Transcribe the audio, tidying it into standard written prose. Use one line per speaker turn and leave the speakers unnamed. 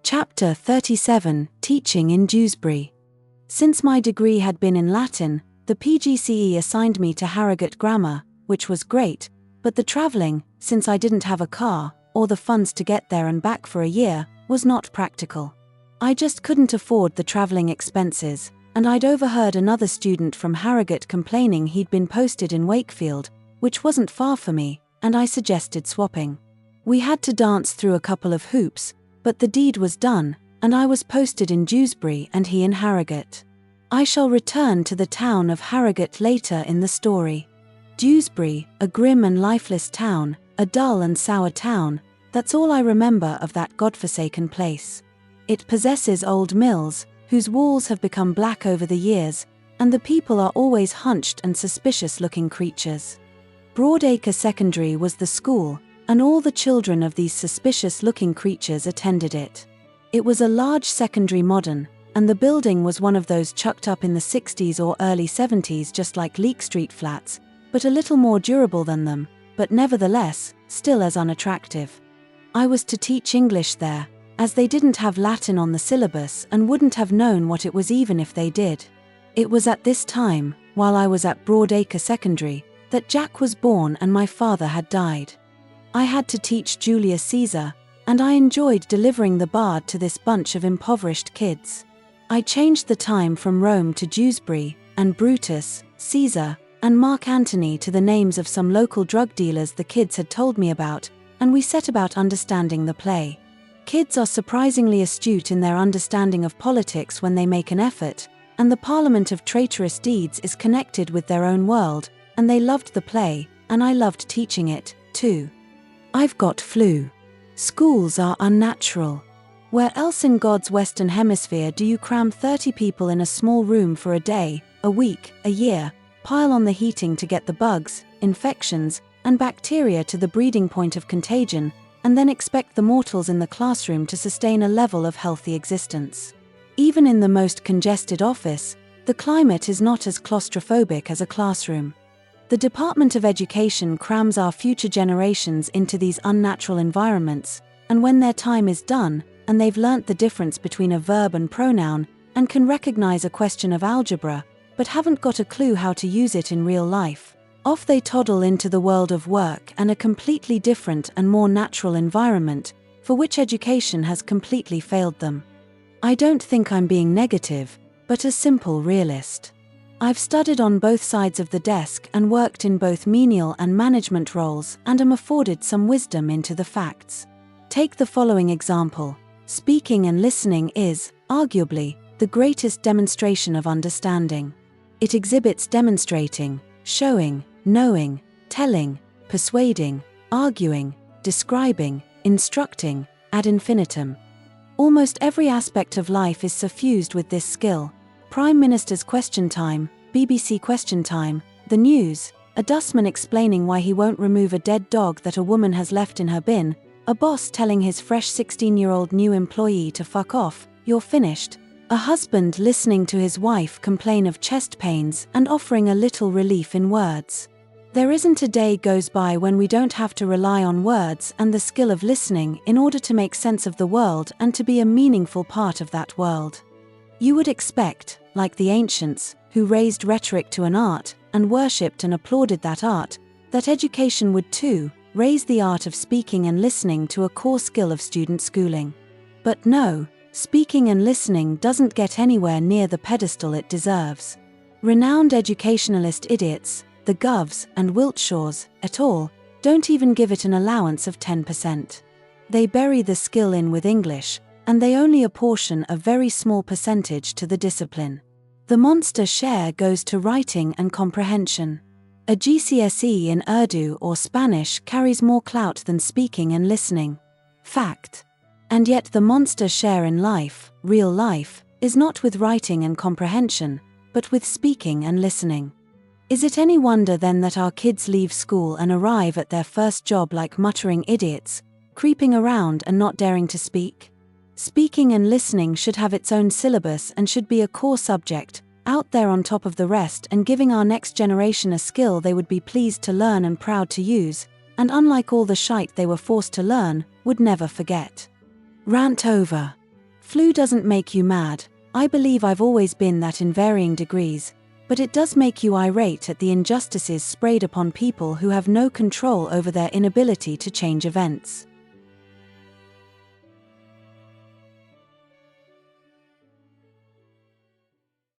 Chapter 37, Teaching in Dewsbury. Since my degree had been in Latin, the PGCE assigned me to Harrogate Grammar, which was great, but the travelling, since I didn't have a car, or the funds to get there and back for a year, was not practical. I just couldn't afford the travelling expenses, and I'd overheard another student from Harrogate complaining he'd been posted in Wakefield, which wasn't far for me, and I suggested swapping. We had to dance through a couple of hoops, but the deed was done, and I was posted in Dewsbury and he in Harrogate. I shall return to the town of Harrogate later in the story. Dewsbury, a grim and lifeless town, a dull and sour town, that's all I remember of that godforsaken place. It possesses old mills, whose walls have become black over the years, and the people are always hunched and suspicious-looking creatures. Broadacre Secondary was the school, and all the children of these suspicious-looking creatures attended it. It was a large secondary modern, and the building was one of those chucked up in the 60s or early 70s just like Leek Street flats, but a little more durable than them, but nevertheless, still as unattractive. I was to teach English there, as they didn't have Latin on the syllabus and wouldn't have known what it was even if they did. It was at this time, while I was at Broadacre Secondary, that Jack was born and my father had died. I had to teach Julius Caesar, and I enjoyed delivering the bard to this bunch of impoverished kids. I changed the time from Rome to Dewsbury, and Brutus, Caesar, and Mark Antony to the names of some local drug dealers the kids had told me about, and we set about understanding the play. Kids are surprisingly astute in their understanding of politics when they make an effort, and the Parliament of Traitorous Deeds is connected with their own world, and they loved the play, and I loved teaching it, too. I've got flu. Schools are unnatural. Where else in God's Western Hemisphere do you cram 30 people in a small room for a day, a week, a year, pile on the heating to get the bugs, infections, and bacteria to the breeding point of contagion, and then expect the mortals in the classroom to sustain a level of healthy existence? Even in the most congested office, the climate is not as claustrophobic as a classroom. The Department of Education crams our future generations into these unnatural environments, and when their time is done, and they've learnt the difference between a verb and pronoun, and can recognize a question of algebra, but haven't got a clue how to use it in real life, off they toddle into the world of work and a completely different and more natural environment, for which education has completely failed them. I don't think I'm being negative, but a simple realist. I've studied on both sides of the desk and worked in both menial and management roles and am afforded some wisdom into the facts. Take the following example. Speaking and listening is, arguably, the greatest demonstration of understanding. It exhibits demonstrating, showing, knowing, telling, persuading, arguing, describing, instructing, ad infinitum. Almost every aspect of life is suffused with this skill. Prime Minister's question time, BBC question time, the news, a dustman explaining why he won't remove a dead dog that a woman has left in her bin, a boss telling his fresh 16-year-old new employee to fuck off, you're finished, a husband listening to his wife complain of chest pains and offering a little relief in words. There isn't a day goes by when we don't have to rely on words and the skill of listening in order to make sense of the world and to be a meaningful part of that world. You would expect, like the ancients, who raised rhetoric to an art, and worshipped and applauded that art, that education would too, raise the art of speaking and listening to a core skill of student schooling. But no, speaking and listening doesn't get anywhere near the pedestal it deserves. Renowned educationalist idiots, the Govs and Wiltshires, et al., don't even give it an allowance of 10%. They bury the skill in with English, and they only apportion a very small percentage to the discipline. The monster share goes to writing and comprehension. A GCSE in Urdu or Spanish carries more clout than speaking and listening. Fact. And yet the monster share in life, real life, is not with writing and comprehension, but with speaking and listening. Is it any wonder then that our kids leave school and arrive at their first job like muttering idiots, creeping around and not daring to speak? Speaking and listening should have its own syllabus and should be a core subject, out there on top of the rest and giving our next generation a skill they would be pleased to learn and proud to use, and unlike all the shite they were forced to learn, would never forget. Rant over. Flu doesn't make you mad. I believe I've always been that in varying degrees, but it does make you irate at the injustices sprayed upon people who have no control over their inability to change events.